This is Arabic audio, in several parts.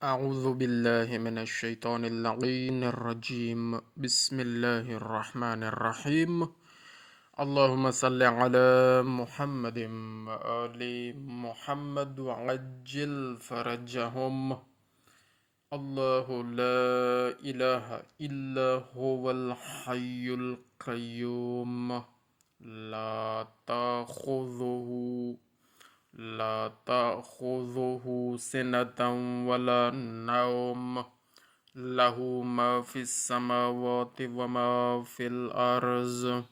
أعوذ بالله من الشيطان اللعين الرجيم. بسم الله الرحمن الرحيم. اللهم صل على محمد وآل محمد وعجل فرجهم. الله لا إله إلا هو الحي القيوم لا تأخذه لا تأخذه سنة ولا نوم، له ما في السماوات وما في الأرض.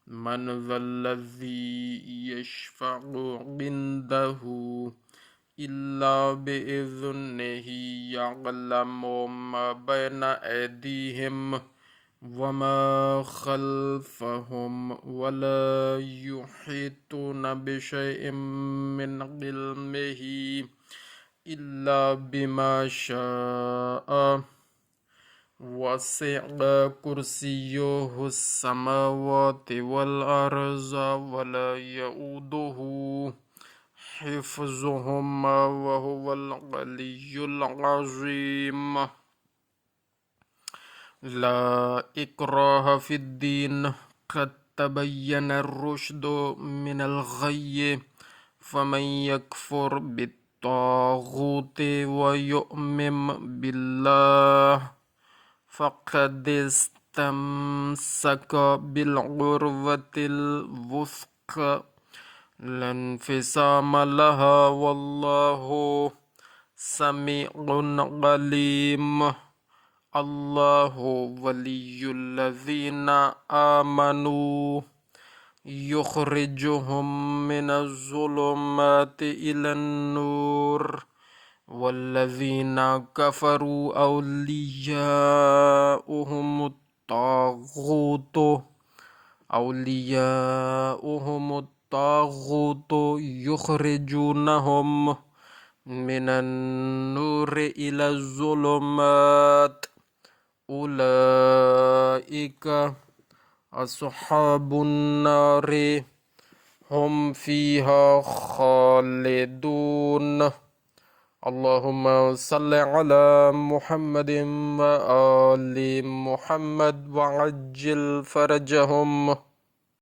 من ذا الذي يشفع عنده إلا بإذنه، يعلم ما بين أيديهم وما خلفهم، ولا يحيطون بشيء من علمه إلا بما شاء. وسع كرسيه السماوات والأرض ولا يؤوده حفظهما وهو العلي العظيم. لا إكراه في الدين، قد تبين الرشد من الغي. فمن يكفر بالطاغوت ويؤمن بالله فقد استمسك بالعروة الوثقى لا انفصام لها، والله سميع عليم. الله ولي الذين آمنوا يخرجهم من الظلمات إلى النور، والذين كفروا أولياؤهم الطاغوت يخرجونهم من النور إلى الظلمات. أولئك أصحاب النار هم فيها خالدون. اللهم صل على محمد وآل محمد وعجل فرجهم.